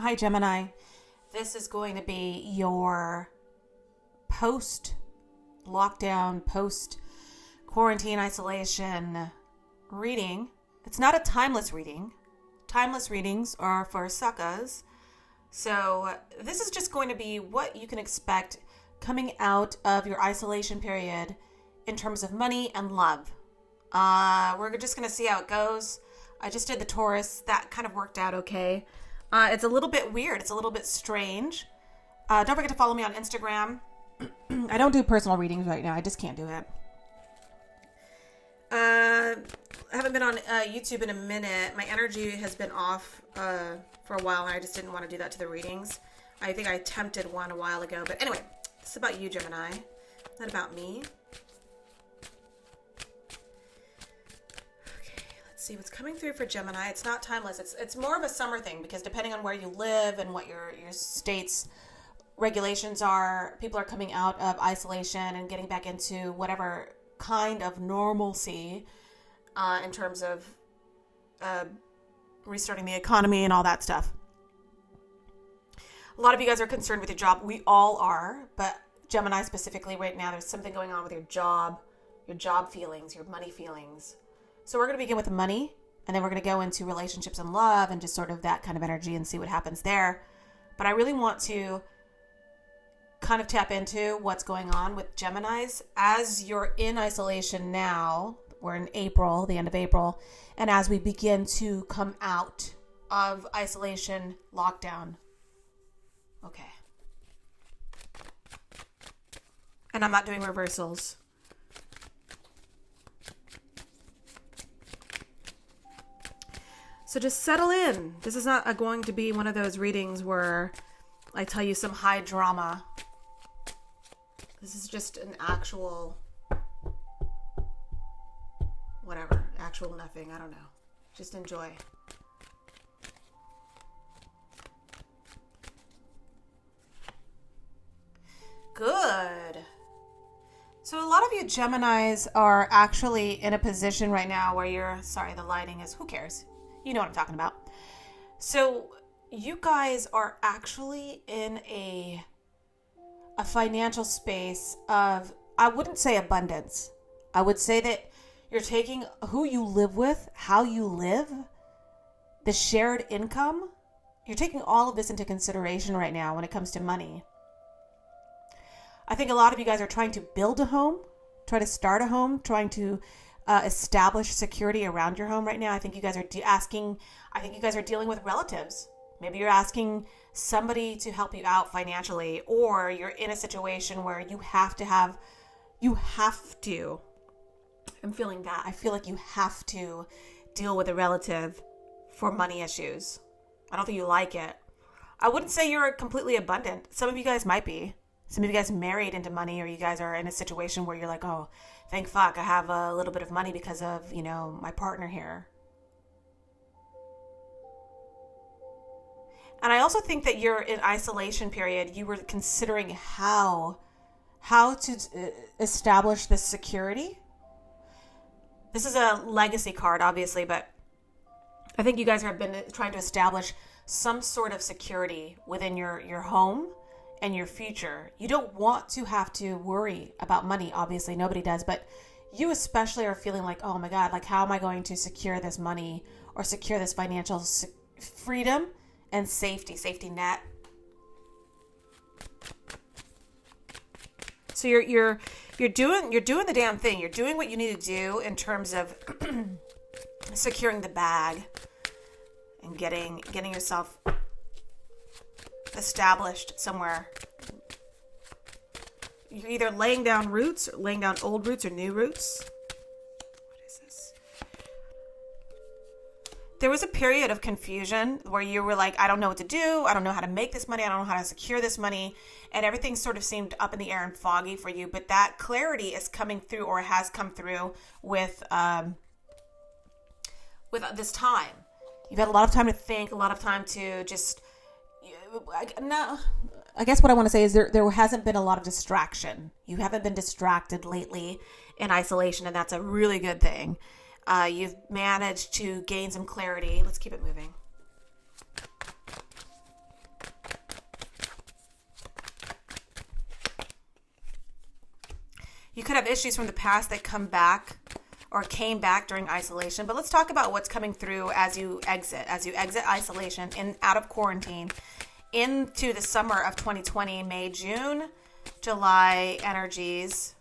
Hi, Gemini. This is going to be your post-lockdown, post-quarantine isolation reading. It's not a timeless reading. Timeless readings are for suckers. So this is just going to be what you can expect coming out of your isolation period in terms of money and love. We're just going to see how it goes. I just did the Taurus. That kind of worked out okay. It's a little bit weird. It's a little bit strange. Don't forget to follow me on Instagram. I don't do personal readings right now. I just can't do it. I haven't been on YouTube in a minute. My energy has been off for a while, and I just didn't want to do that to the readings. I think I attempted one a while ago. But anyway, this is about you, Gemini. Not about me. See what's coming through for Gemini. It's not timeless. It's more of a summer thing because depending on where you live and what your state's regulations are, people are coming out of isolation and getting back into whatever kind of normalcy in terms of restarting the economy and all that stuff. A lot of you guys are concerned with your job. We all are, but Gemini specifically right now, there's something going on with your job feelings, your money feelings. So we're going to begin with money, and then we're going to go into relationships and love and just sort of that kind of energy and see what happens there. But I really want to kind of tap into what's going on with Geminis as you're in isolation now. We're in April, the end of April, and as we begin to come out of isolation lockdown. Okay. And I'm not doing reversals. So just settle in. This is not going to be one of those readings where I tell you some high drama. This is just an actual, whatever, actual nothing. I don't know. Just enjoy. Good. So a lot of you Geminis are actually in a position right now where you're, sorry, the lighting is, who cares? You know what I'm talking about. So you guys are actually in a financial space of, I wouldn't say abundance. I would say that you're taking who you live with, how you live, the shared income. You're taking all of this into consideration right now when it comes to money. I think a lot of you guys are trying to build a home, try to start a home, trying to establish security around your home right now. I think you guys are dealing with relatives. Maybe you're asking somebody to help you out financially, or you're in a situation where you have to, I'm feeling that. I feel like you have to deal with a relative for money issues. I don't think you like it. I wouldn't say you're completely abundant. Some of you guys might be. Some of you guys married into money, or you guys are in a situation where you're like, oh, thank fuck, I have a little bit of money because of, my partner here. And I also think that you're in isolation period. You were considering how to establish this security. This is a legacy card, obviously, but I think you guys have been trying to establish some sort of security within your home and your future. You don't want to have to worry about money. Obviously, nobody does, but you especially are feeling like, oh my God, like how am I going to secure this money or secure this financial freedom and safety net? So you're doing the damn thing. You're doing what you need to do in terms of securing the bag and getting yourself established somewhere. You're either laying down roots, or laying down old roots or new roots. What is this? There was a period of confusion where you were like, I don't know what to do. I don't know how to make this money. I don't know how to secure this money. And everything sort of seemed up in the air and foggy for you. But that clarity is coming through, or has come through with this time. You've had a lot of time to think, a lot of time to just... I guess what I want to say is there hasn't been a lot of distraction. You haven't been distracted lately in isolation, and that's a really good thing. You've managed to gain some clarity. Let's keep it moving. You could have issues from the past that come back or came back during isolation. But let's talk about what's coming through as you exit isolation and out of quarantine into the summer of 2020, May, June, July energies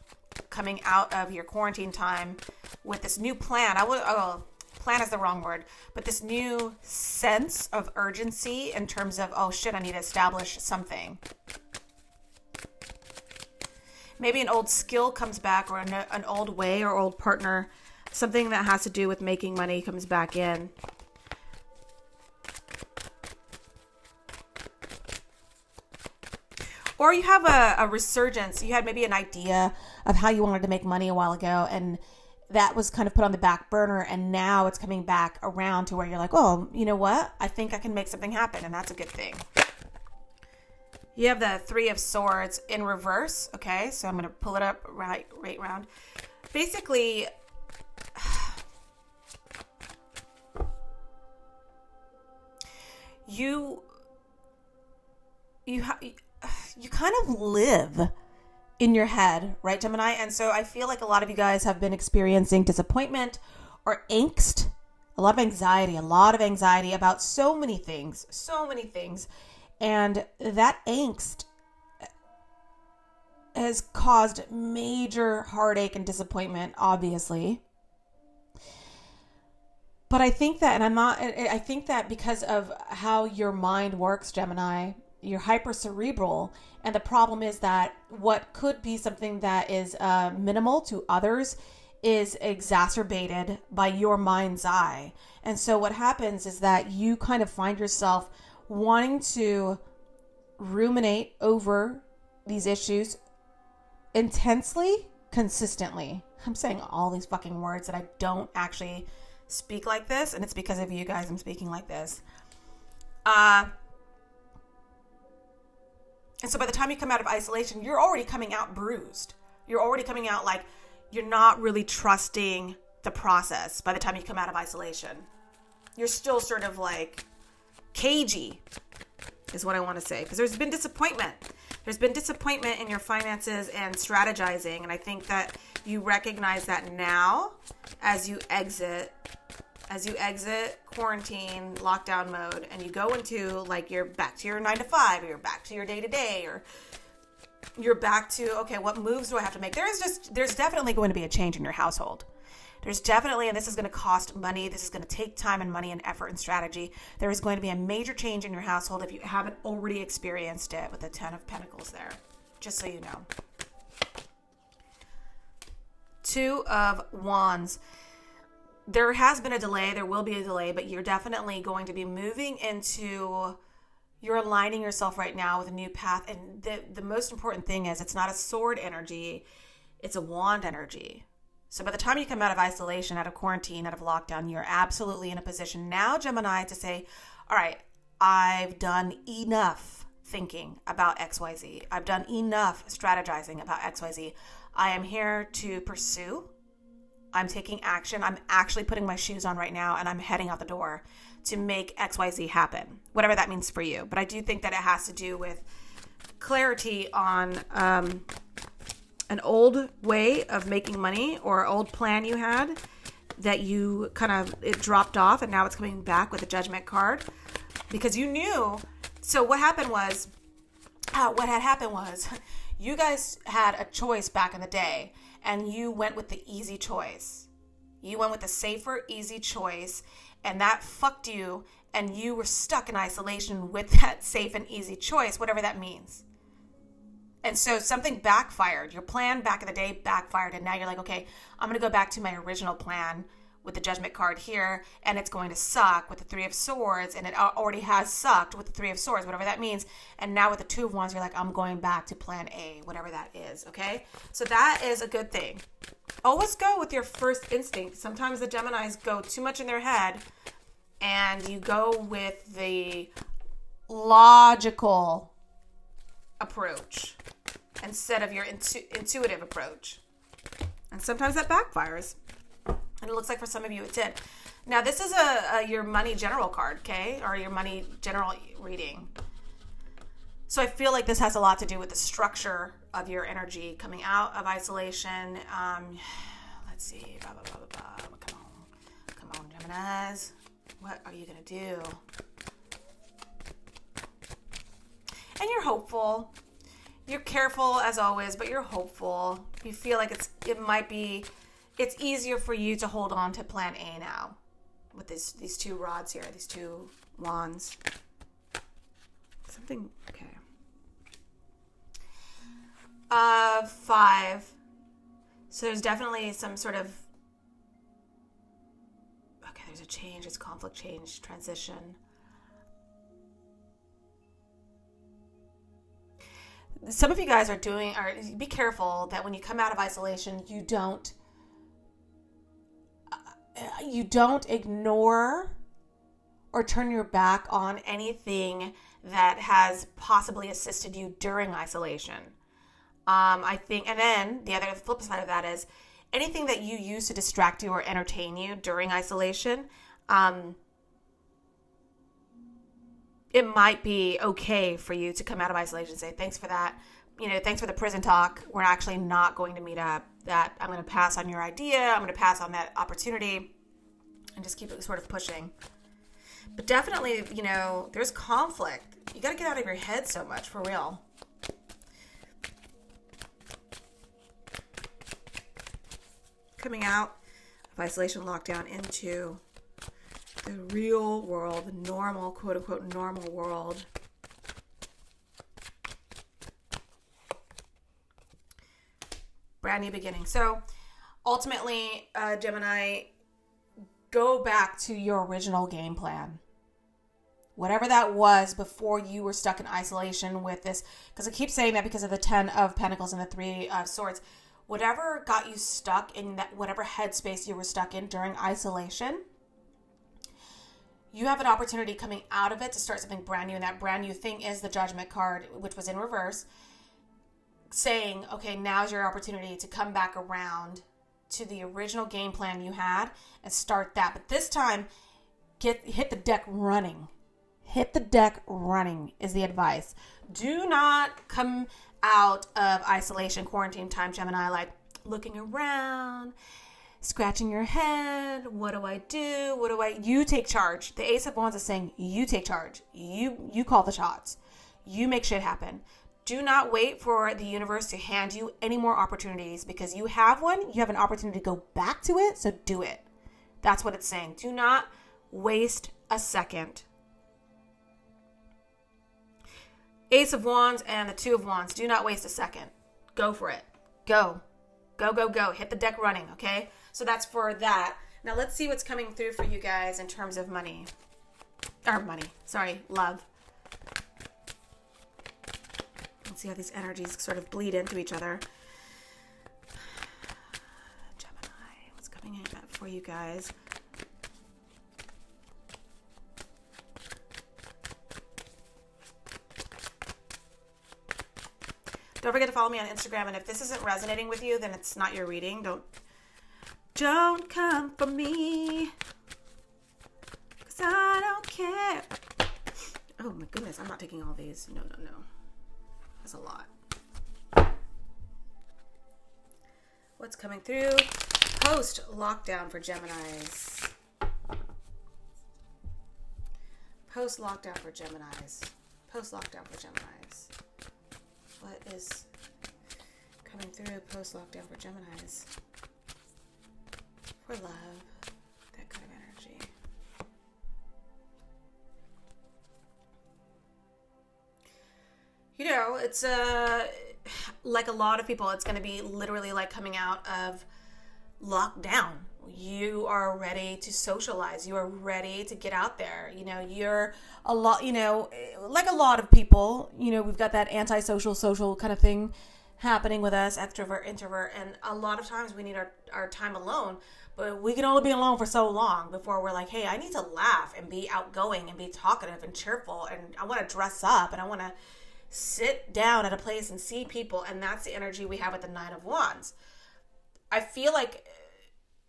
coming out of your quarantine time with this new plan. Plan is the wrong word, but this new sense of urgency in terms of, oh shit, I need to establish something. Maybe an old skill comes back, or an old way or old partner, something that has to do with making money comes back in. Or you have a resurgence. You had maybe an idea of how you wanted to make money a while ago, and that was kind of put on the back burner, and now it's coming back around to where you're like, oh, you know what? I think I can make something happen, and that's a good thing. You have the Three of Swords in reverse, okay? So I'm going to pull it up right round. Basically, you kind of live in your head, right, Gemini? And so I feel like a lot of you guys have been experiencing disappointment or angst, a lot of anxiety about so many things. And that angst has caused major heartache and disappointment, obviously. But I think that because of how your mind works, Gemini, you're hypercerebral, and the problem is that what could be something that is minimal to others is exacerbated by your mind's eye. And so what happens is that you kind of find yourself wanting to ruminate over these issues intensely, consistently. I'm saying all these fucking words that I don't actually speak like this, and it's because of you guys I'm speaking like this. And so by the time you come out of isolation, you're already coming out bruised. You're already coming out like you're not really trusting the process by the time you come out of isolation. You're still sort of like cagey, is what I want to say. Because there's been disappointment. There's been disappointment in your finances and strategizing. And I think that you recognize that now as you exit quarantine, lockdown mode, and you go into like you're back to your 9 to 5, or you're back to your day to day, or you're back to, okay, what moves do I have to make? There's definitely going to be a change in your household. There's definitely, and this is going to cost money. This is going to take time and money and effort and strategy. There is going to be a major change in your household if you haven't already experienced it with the 10 of Pentacles there, just so you know. 2 of Wands. There has been a delay. There will be a delay, but you're definitely going to be moving into, you're aligning yourself right now with a new path. And the most important thing is it's not a sword energy. It's a wand energy. So by the time you come out of isolation, out of quarantine, out of lockdown, you're absolutely in a position now, Gemini, to say, all right, I've done enough thinking about XYZ. I've done enough strategizing about XYZ. I am here to pursue. I'm taking action. I'm actually putting my shoes on right now, and I'm heading out the door to make XYZ happen, whatever that means for you. But I do think that it has to do with clarity on an old way of making money or old plan you had that you kind of, it dropped off, and now it's coming back with a Judgment card because you knew. So what had happened was you guys had a choice back in the day, and you went with the easy choice. You went with the safer, easy choice, and that fucked you, and you were stuck in isolation with that safe and easy choice, whatever that means. And so something backfired. Your plan back in the day backfired, and now you're like, okay, I'm going to go back to my original plan with the Judgment card here, and it's going to suck with the 3 of Swords, and it already has sucked with the 3 of Swords, whatever that means. And now with the 2 of Wands, you're like, I'm going back to plan A, whatever that is, okay? So that is a good thing. Always go with your first instinct. Sometimes the Geminis go too much in their head, and you go with the logical approach instead of your intuitive approach. And sometimes that backfires. And it looks like for some of you it did. Now, this is your money general card, okay? Or your money general reading. So I feel like this has a lot to do with the structure of your energy coming out of isolation. Let's see. Blah, blah, blah, blah, blah. Come on, Geminis. What are you going to do? And you're hopeful. You're careful as always, but you're hopeful. You feel like it's easier for you to hold on to plan A now with these two rods here, these two wands. Something, okay. 5. So there's definitely some sort of, okay, there's a change. It's conflict, change, transition. Some of you guys be careful that when you come out of isolation, you don't ignore or turn your back on anything that has possibly assisted you during isolation. I think, and then the flip side of that is anything that you use to distract you or entertain you during isolation. It might be okay for you to come out of isolation and say, thanks for that. Thanks for the prison talk. We're actually not going to meet up. That I'm going to pass on your idea. I'm going to pass on that opportunity and just keep it sort of pushing. But definitely, there's conflict. You got to get out of your head so much, for real. Coming out of isolation, lockdown into the real world, the normal, quote unquote, normal world. Brand new beginning. So ultimately, Gemini, go back to your original game plan. Whatever that was before you were stuck in isolation with this, because I keep saying that because of the 10 of Pentacles and the 3 of Swords. Whatever got you stuck in that, whatever headspace you were stuck in during isolation, you have an opportunity coming out of it to start something brand new. And that brand new thing is the Judgment card, which was in reverse, saying, okay, now's your opportunity to come back around to the original game plan you had and start that. But this time, hit the deck running. Hit the deck running is the advice. Do not come out of isolation, quarantine time, Gemini, like looking around, scratching your head. What do I do? You take charge. The Ace of Wands is saying you take charge. You call the shots. You make shit happen. Do not wait for the universe to hand you any more opportunities, because you have one. You have an opportunity to go back to it. So do it. That's what it's saying. Do not waste a second. Ace of Wands and the 2 of Wands. Do not waste a second. Go for it. Go. Go, go, go. Hit the deck running, okay? So that's for that. Now let's see what's coming through for you guys in terms of love. Let's see how these energies sort of bleed into each other. Gemini, what's coming in for you guys? Don't forget to follow me on Instagram. And if this isn't resonating with you, then it's not your reading. Don't come for me, 'cause I don't care. Oh my goodness, I'm not taking all these. No. That's a lot. What's coming through? Post lockdown for Geminis. Post lockdown for Geminis. Post lockdown for Geminis. What is coming through post lockdown for Geminis? For love, that kind of energy. It's like a lot of people, it's going to be literally like coming out of lockdown. You are ready to socialize. You are ready to get out there. You're a lot, like a lot of people, we've got that antisocial, social kind of thing happening with us, extrovert, introvert. And a lot of times we need our time alone, but we can only be alone for so long before we're like, hey, I need to laugh and be outgoing and be talkative and cheerful. And I want to dress up and I want to sit down at a place and see people. And that's the energy we have with the 9 of Wands. I feel like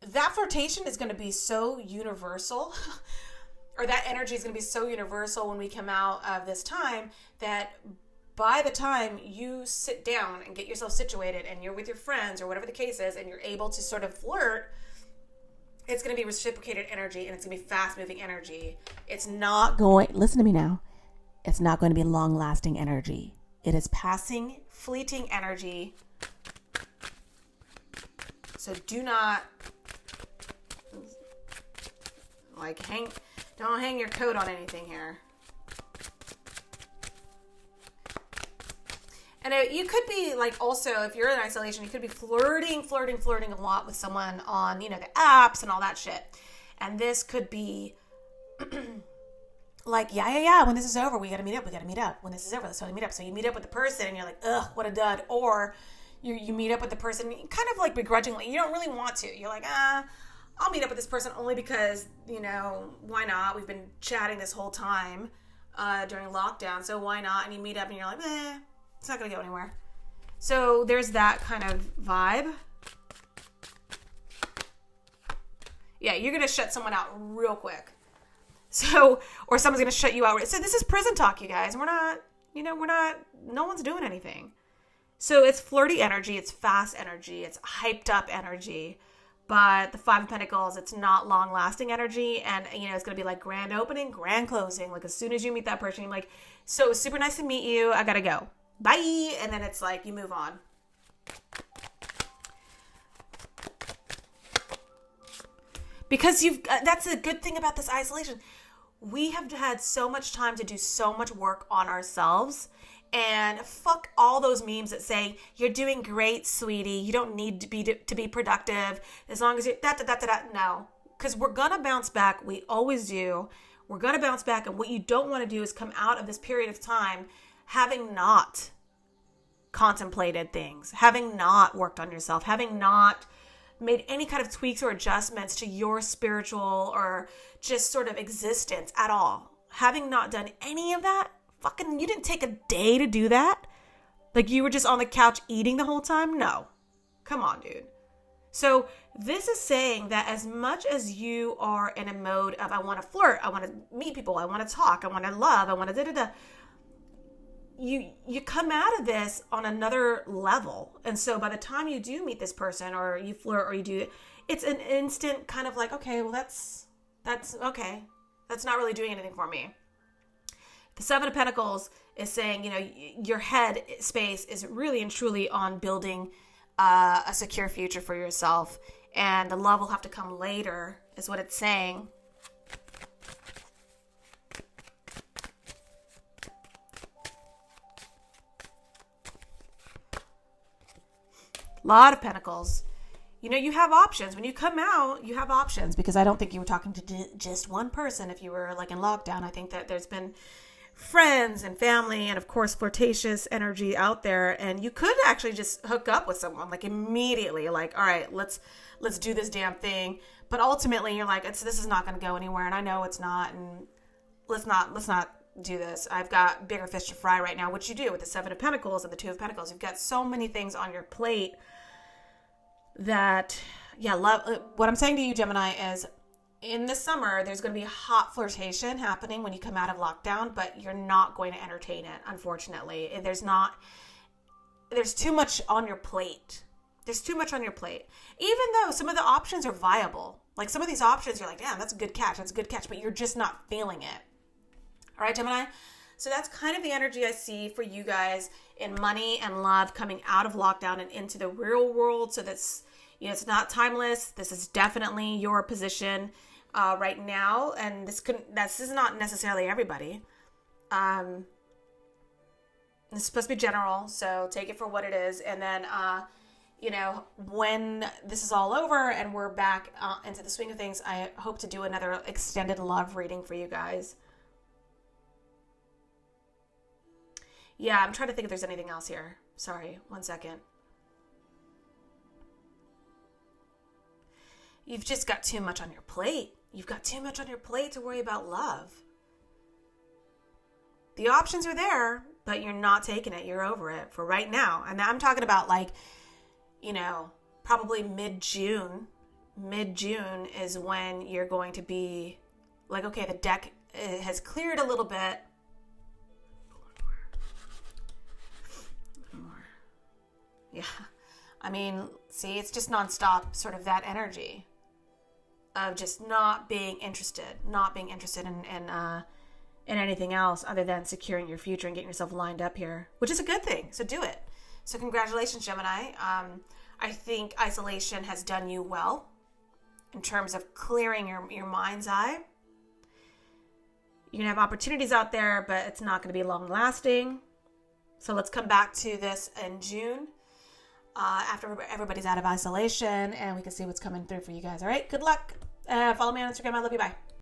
that flirtation is going to be so universal, or that energy is going to be so universal when we come out of this time, that by the time you sit down and get yourself situated and you're with your friends or whatever the case is and you're able to sort of flirt, it's going to be reciprocated energy and it's going to be fast-moving energy. It's not going, listen to me now, it's not going to be long-lasting energy. It is passing, fleeting energy. So do not, don't hang your coat on anything here. And you could be also, if you're in isolation, you could be flirting a lot with someone on, the apps and all that shit. And this could be yeah, when this is over, we got to meet up. When this is over, let's totally meet up. So you meet up with the person and you're like, ugh, what a dud. Or you meet up with the person kind of begrudgingly. You don't really want to. You're like, I'll meet up with this person only because, why not? We've been chatting this whole time during lockdown, so why not? And you meet up and you're like, it's not going to go anywhere. So there's that kind of vibe. Yeah, you're going to shut someone out real quick. So, or someone's going to shut you out. So this is prison talk, you guys. We're not, no one's doing anything. So it's flirty energy. It's fast energy. It's hyped up energy. But the Five of Pentacles, it's not long-lasting energy. And, it's going to be grand opening, grand closing. As soon as you meet that person, you're like, so super nice to meet you. I got to go. Bye. And then it's you move on. Because that's a good thing about this isolation. We have had so much time to do so much work on ourselves. And fuck all those memes that say, you're doing great, sweetie. You don't need to be productive. As long as you're No. Because we're going to bounce back. We always do. We're going to bounce back. And what you don't want to do is come out of this period of time having not contemplated things, having not worked on yourself, having not made any kind of tweaks or adjustments to your spiritual or just sort of existence at all. Having not done any of that, you didn't take a day to do that? You were just on the couch eating the whole time? No. Come on, dude. So this is saying that as much as you are in a mode of, I want to flirt, I want to meet people, I want to talk, I want to love, I want to da-da-da, you come out of this on another level. And so by the time you do meet this person or you flirt or you do, it's an instant kind of okay, well, that's okay. That's not really doing anything for me. The Seven of Pentacles is saying, your head space is really and truly on building a secure future for yourself. And the love will have to come later is what it's saying. Lot of Pentacles. You have options. When you come out, you have options, because I don't think you were talking to just one person if you were in lockdown. I think that there's been friends and family and of course flirtatious energy out there, and you could actually just hook up with someone immediately, all right, let's do this damn thing. But ultimately you're this is not going to go anywhere, and I know it's not, and let's not do this. I've got bigger fish to fry right now, which you do with the Seven of Pentacles and the Two of Pentacles. You've got so many things on your plate that, love. What I'm saying to you, Gemini, is in the summer, there's going to be hot flirtation happening when you come out of lockdown, but you're not going to entertain it, unfortunately. There's too much on your plate. There's too much on your plate. Even though some of the options are viable. Some of these options, you're damn, that's a good catch, but you're just not feeling it. All right, Gemini? So that's kind of the energy I see for you guys in money and love coming out of lockdown and into the real world. So that's, it's not timeless. This is definitely your position right now. And this is not necessarily everybody. It's supposed to be general. So take it for what it is. And then, when this is all over and we're back into the swing of things, I hope to do another extended love reading for you guys. Yeah, I'm trying to think if there's anything else here. Sorry, 1 second. You've just got too much on your plate. You've got too much on your plate to worry about love. The options are there, but you're not taking it. You're over it for right now. And I'm talking about probably mid-June. Mid-June is when you're going to be okay, the deck has cleared a little bit. Yeah. I mean, see, it's just nonstop sort of that energy of just not being interested in anything else other than securing your future and getting yourself lined up here, which is a good thing. So do it. So congratulations, Gemini. I think isolation has done you well in terms of clearing your mind's eye. You can have opportunities out there, but it's not going to be long lasting. So let's come back to this in June after everybody's out of isolation and we can see what's coming through for you guys. All right. Good luck. Follow me on Instagram. I love you. Bye.